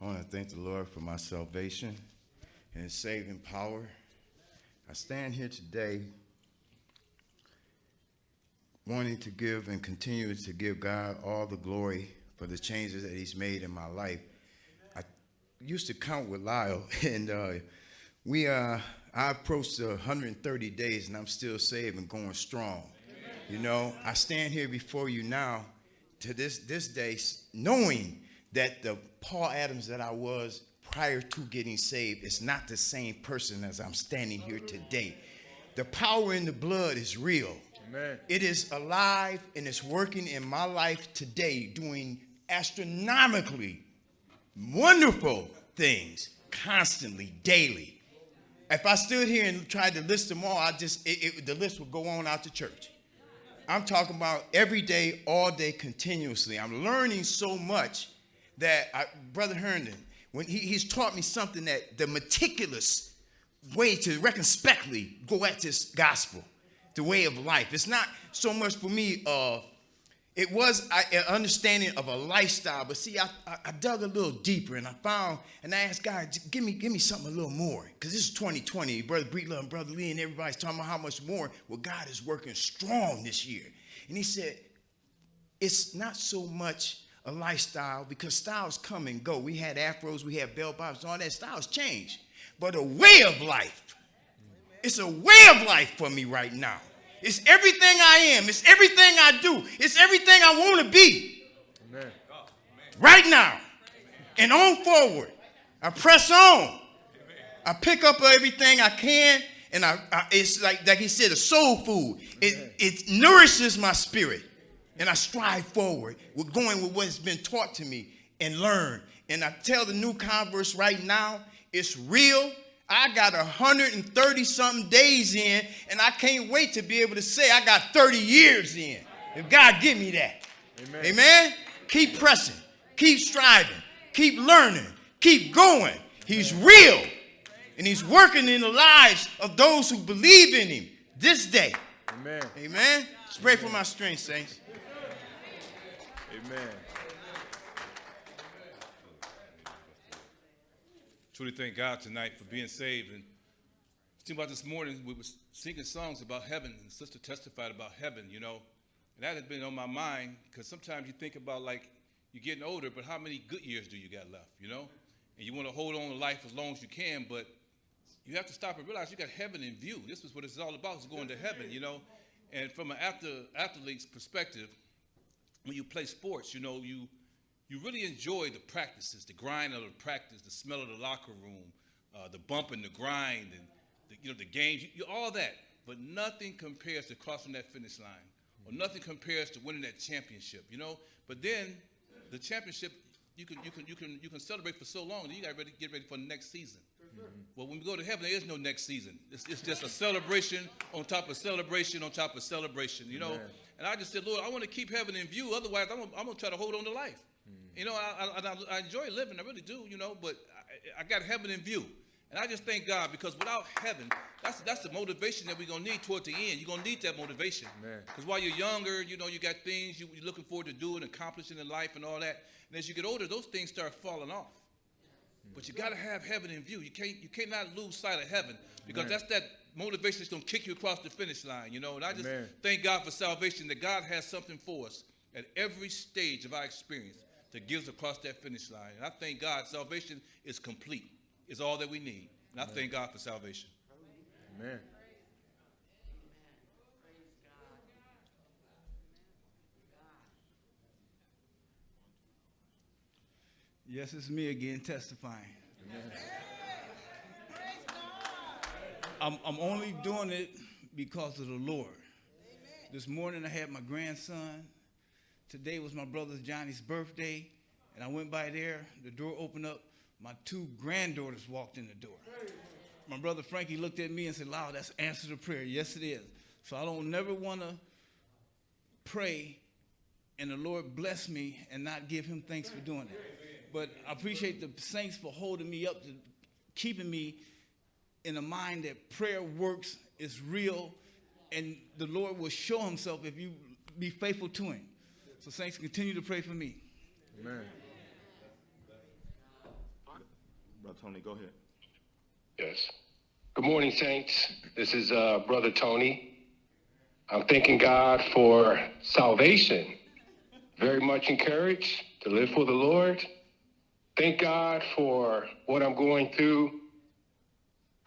I want to thank the Lord for my salvation and His saving power. I stand here today wanting to give and continue to give God all the glory for the changes that He's made in my life. I used to count with Lyle, and I approached 130 days, and I'm still saved and going strong. You know, I stand here before you now to this day knowing that the Paul Adams that I was prior to getting saved is not the same person as I'm standing here today. The power in the blood is real. Amen. It is alive and it's working in my life today, doing astronomically wonderful things constantly, daily. If I stood here and tried to list them all, the list would go on out to church. I'm talking about every day, all day, continuously. I'm learning so much that Brother Herndon, when he's taught me something, that the meticulous way to circumspectly go at this gospel, the way of life. It's not so much for me, it was an understanding of a lifestyle, but see, I dug a little deeper and I found, and I asked God, give me something a little more, because this is 2020, Brother Breedlove and Brother Lee and everybody's talking about how much more. Well, God is working strong this year. And he said, it's not so much a lifestyle, because styles come and go. We had afros, we had bell bottoms, all that. Styles change. But a way of life. It's a way of life for me right now. It's everything I am. It's everything I do. It's everything I want to be. Amen. Right now. And on forward. I press on. I pick up everything I can. And it's like he said, a soul food. It nourishes my spirit. And I strive forward with going with what's been taught to me and learn. And I tell the new converts right now, it's real. I got 130-something days in, and I can't wait to be able to say I got 30 years in. If God give me that. Amen. Amen? Keep pressing. Keep striving. Keep learning. Keep going. He's real. And He's working in the lives of those who believe in Him this day. Amen. Amen? Let's pray for my strength, saints. Amen. Truly thank God tonight for being saved. And think about this morning, we were singing songs about heaven, and Sister testified about heaven, you know. And that has been on my mind, because sometimes you think about, like, you're getting older, but how many good years do you got left, you know? And you want to hold on to life as long as you can, but you have to stop and realize you got heaven in view. This is what it's all about, is going to heaven, you know. And from an athlete's perspective, when you play sports, you know, you really enjoy the practices, the grind of the practice, the smell of the locker room, the bump and the grind, and the games, all that. But nothing compares to crossing that finish line, or nothing compares to winning that championship, you know. But then the championship, you can celebrate for so long, then you got to get ready for the next season. Mm-hmm. Well, when we go to heaven, there is no next season. It's just a celebration on top of celebration on top of celebration, you know. Amen. And I just said, Lord, I want to keep heaven in view. Otherwise, I'm going to try to hold on to life. Mm. You know, I enjoy living. I really do, you know, but I got heaven in view. And I just thank God, because without heaven, that's the motivation that we're going to need toward the end. You're going to need that motivation. Because while you're younger, you know, you got things you're looking forward to doing, accomplishing in life and all that. And as you get older, those things start falling off. But you got to have heaven in view. You cannot lose sight of heaven, because that's that motivation that's going to kick you across the finish line, you know. And I just thank God for salvation, that God has something for us at every stage of our experience that gives us across that finish line. And I thank God salvation is complete. It's all that we need. And I thank God for salvation. Amen. Yes, it's me again testifying. I'm only doing it because of the Lord. This morning I had my grandson. Today was my brother Johnny's birthday, and I went by there. The door opened up. My two granddaughters walked in the door. My brother Frankie looked at me and said, "Wow, that's answer to prayer." Yes, it is. So I don't never want to pray and the Lord bless me and not give Him thanks for doing it. But I appreciate the saints for holding me up, to keeping me in the mind that prayer works, is real, and the Lord will show Himself if you be faithful to Him. So saints, continue to pray for me. Amen. Tony, go ahead. Yes. Good morning, saints. This is Brother Tony. I'm thanking God for salvation. Very much encouraged to live for the Lord. Thank God for what I'm going through,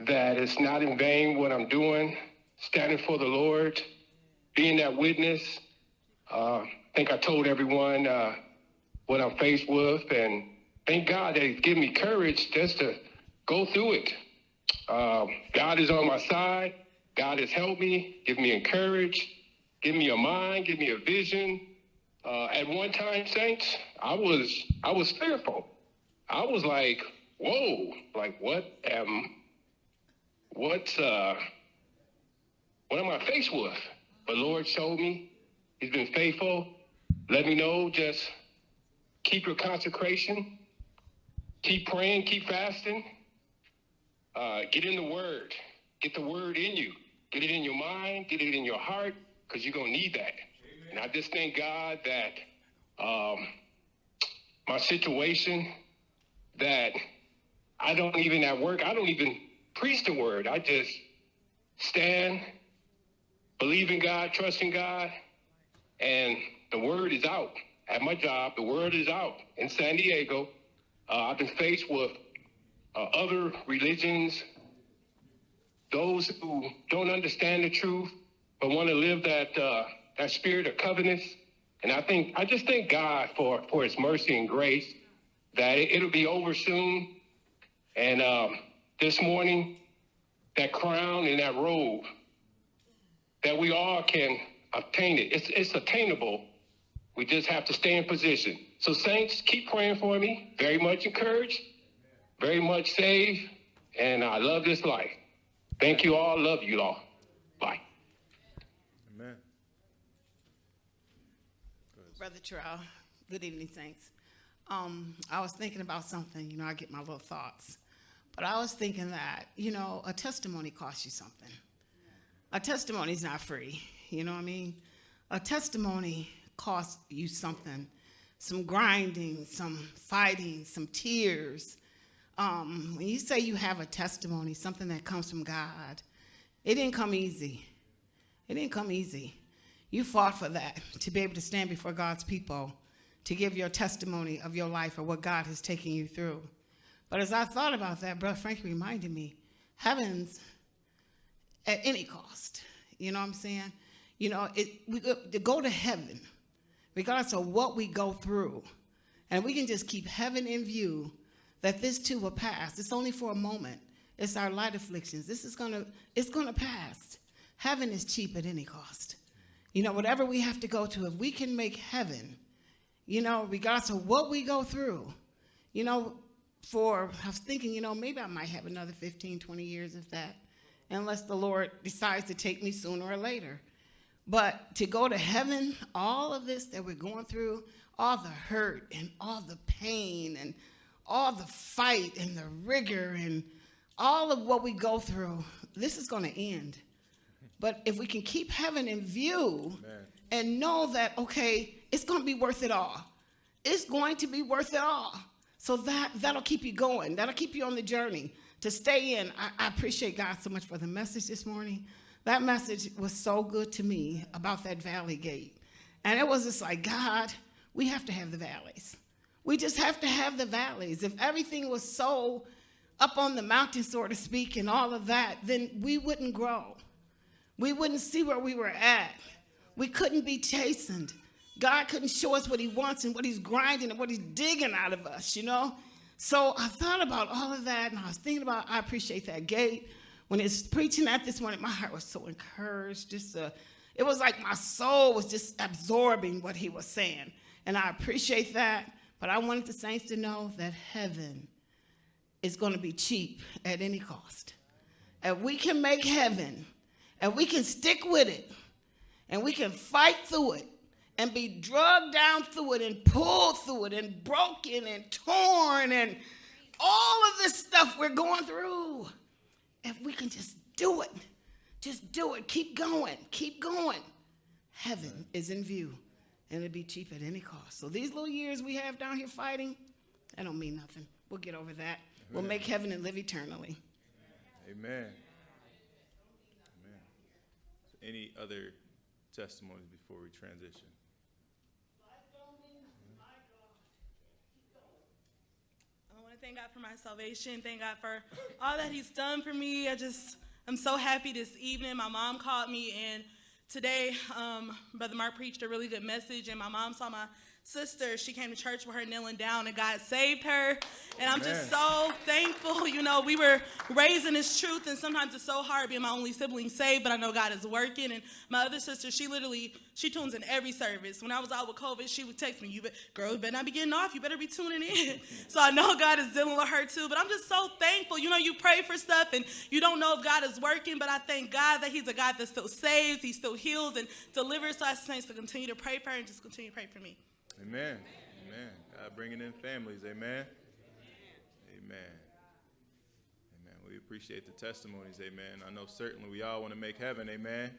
that it's not in vain what I'm doing, standing for the Lord, being that witness. I think I told everyone what I'm faced with, and thank God that He's given me courage just to go through it. God is on my side. God has helped me, give me encouragement, give me a mind, give me a vision. At one time, saints, I was fearful. I was like, whoa, like what am I faced with? But Lord showed me. He's been faithful. Let me know, just keep your consecration, keep praying, keep fasting. Get in the Word. Get the Word in you. Get it in your mind. Get it in your heart, because you're going to need that. Amen. And I just thank God that my situation, that I don't even at work, I don't even preach the Word. I just stand, believe in God, trust in God, and the Word is out. At my job, the Word is out. In San Diego, I've been faced with other religions, those who don't understand the truth, but want to live that spirit of covenant. And I just thank God for His mercy and grace, that it'll be over soon. And this morning, that crown and that robe, that we all can obtain it. It's attainable. We just have to stay in position. So saints, keep praying for me. Very much encouraged, very much saved, and I love this life. Thank you all. Love you all. Bye. Amen. Brother Terrell, good evening, saints. I was thinking about something, I get my little thoughts. But I was thinking that, a testimony costs you something. A testimony is not free, you know what I mean? A testimony costs you something, some grinding, some fighting, some tears. When you say you have a testimony, something that comes from God, it didn't come easy. It didn't come easy. You fought for that, to be able to stand before God's people, to give your testimony of your life or what God has taken you through. But as I thought about that, Brother Frank reminded me, heaven's at any cost. You know what I'm saying? To go to heaven, regardless of what we go through, and we can just keep heaven in view, that this too will pass. It's only for a moment. It's our light afflictions. It's gonna pass. Heaven is cheap at any cost. Whatever we have to go to, if we can make heaven, regardless of what we go through, I was thinking, maybe I might have another 15, 20 years of that, unless the Lord decides to take me sooner or later. But to go to heaven, all of this that we're going through, all the hurt and all the pain and all the fight and the rigor and all of what we go through, this is going to end. But if we can keep heaven in view, amen, and know that, okay, it's going to be worth it all. It's going to be worth it all. So that'll keep you going. That'll keep you on the journey to stay in. I appreciate God so much for the message this morning. That message was so good to me about that valley gate. And it was just like, God, we have to have the valleys. We just have to have the valleys. If everything was so up on the mountain, so to speak, and all of that, then we wouldn't grow. We wouldn't see where we were at. We couldn't be chastened. God couldn't show us what He wants and what He's grinding and what He's digging out of us, So I thought about all of that, and I was thinking about, I appreciate that gate. When it's preaching that this morning, my heart was so encouraged. It was like my soul was just absorbing what he was saying. And I appreciate that. But I wanted the saints to know that heaven is going to be cheap at any cost. And we can make heaven, and we can stick with it, and we can fight through it, and be drugged down through it, and pulled through it, and broken, and torn, and all of this stuff we're going through. If we can just do it, keep going. Heaven is in view, and it'll be cheap at any cost. So these little years we have down here fighting, that don't mean nothing. We'll get over that. We'll make heaven and live eternally. Amen. Amen. Any other testimonies before we transition? I want to thank God for my salvation. Thank God for all that he's done for me. I'm so happy this evening. My mom called me, and today Brother Mark preached a really good message, and my mom saw my sister. She came to church with her kneeling down, and God saved her. And I'm just so thankful. You know, we were raised in this truth, and sometimes it's so hard being my only sibling saved, but I know God is working. And my other sister, she tunes in every service. When I was out with COVID, she would text me, girl, you better not be getting off. You better be tuning in. So I know God is dealing with her too, but I'm just so thankful. You know, you pray for stuff, and you don't know if God is working, but I thank God that he's a God that still saves, he still heals and delivers. So I saints to continue to pray for her and just continue to pray for me. Amen. Amen. God bringing in families. Amen. Amen. Amen. We appreciate the testimonies. Amen. I know certainly we all want to make heaven. Amen.